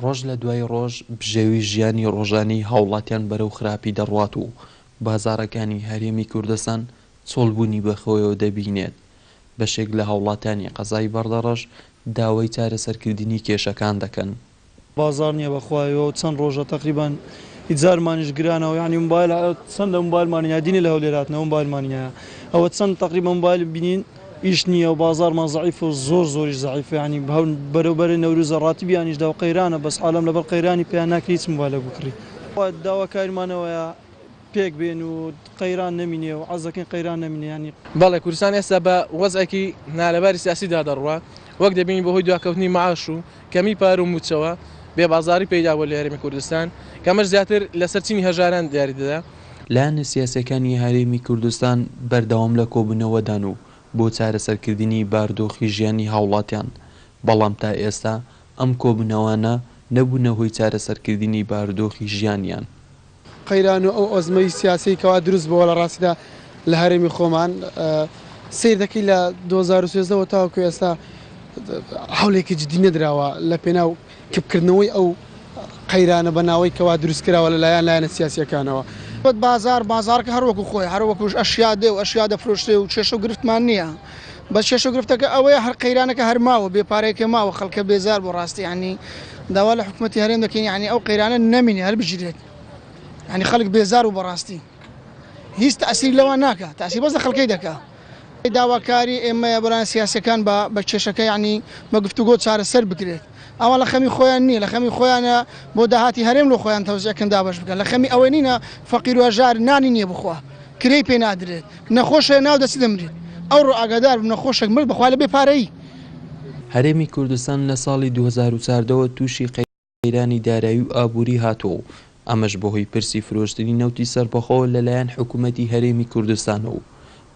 ڕۆژ لە دوای ڕۆژ بژێوی ژیانی ڕۆژانەی هاوڵاتیان بەرەو خراپی دەڕوات و بازاڕەکانی هەرێمی کوردستان چۆڵبوونی بەخۆیەوە دەبینێت. بەشێک لە هاوڵاتیانی قەزای بەردەڕەش داوای چارەسەرکردنی کێشەکان دەکەن. بازار نییە بەخوایەوە و چەند ڕۆژە تقریبان ئیجارمانیش گرانەوە، یعنی موبایل چەندە موبایلمانیا دینی لە هەولێراتنەوە موبایلمانیا ئەوە چەند تقریبا موبایل بینین ئیش نییە و بازارمان زەعیف و زۆریش زەعیفە، ینی بەرەوبەر نەوروزە ڕاتیبیانیشدا و قەیرانە، بەس عالەم لەبەر قەیرانی پێیان ناکرێت هیچ موبایلە بکڕی. داواکاریمانەوەیە پێک بێن و قەیران نەمینێ و عەزەکەین قەیران نەمینێ. ینی بەڵێ کوردستان ئێستا بە وەزعێکی نالەباری سیاسیدا دەڕوە، وەک دەبینی بەهۆی دواکەوتنی معاش و کەمی پار و موچەوە بێبازاری پەیدا بووە لە هەرێمی کوردستان، کەمەش زیاتر لە سەرچینی هەژاران دیاری دەدا. لایەنە سیاسەکانی هەرێمی کوردستان بەردەوام لە کۆبوونەوەدان و بۆ چارەسەرکردنی باردۆخی ژیانی هاوڵاتیان، بەڵام تا ئێستا ئەم کۆبوونەوانە نەبوونە هۆی چارەسەرکردنی باردۆخی ژیانیان. قەیران و ئەو ئۆزمەی سیاسی کەوا دروست بووە لە ڕاستیدا لە هەرێمی خۆمان سیر دەکەی لە 2013 تاوەکو ئێستا هەوڵێکی جدی نەدراوە لە پێناو کپکردنەوەی ئەو قەیرانە بەناوەی کەوا دروستکراوە لەلایەن لایەنە سیاسیەکانەوە. بازارکە هەروەکو خۆی هەروەکوش ئەشیا دێ و ئەشیا دەفرۆشتێ و چێشە و گرفتمان نییە، بەس چێشە و گرفتەکە ئەوەیە هەر قەیرانەکە هەرماوە بێپارێکە ماوە خەڵکە بێزار بۆ ڕاستی، ینی داوا لە حکوومەتی هەرێم دەکەین ینی ئەو قەیرانە نەمینێ هەر بگیرێت، ینی خەڵک بێزار و بەڕاستی هیچ تەئسیر لەوە ناکە، تەئسیر بەس لە خەڵکەی دەکا. داواکاری ئێمە بەلایەن سیاسیەکان بە کێشەکە ینی بە گفتوگۆ چارەسەر بکرێت. ئەوە لە خەمی خۆیان نییە، لە خەمی خۆیانە بۆ داهاتی هەرێم لە خۆیان تەوزیەکەن دابش بکەن، لە خەمی ئەوەی نینە فەقیر و هەژار نانی نییە بخوا کرێی پێ نادرێت، نەخۆشە ناو دەچی دەمرێت، ئەو ڕۆ ئاگادار بم نەخۆشێک مرد بخوا لە بێپارەیی. هەرێمی کوردستان لە ساڵی 2014ەوە تووشی قەیرانی دارایی و ئابووری هاتووە و ئەمەش بەهۆی پرسی فرۆشتنی نەوتی سەربەخۆوە لەلایەن حکوومەتی هەرێمی کوردستانەوە و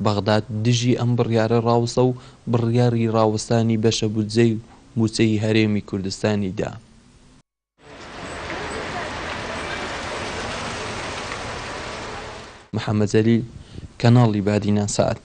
بەغداد دژی ئەم بڕیارە ڕاوەسە و بڕیاری ڕاوەستانی بەشە بودجەی موچەی هەرێمی کوردستانی دا. محەممەد جەلیل، کەناڵی بادینە سات.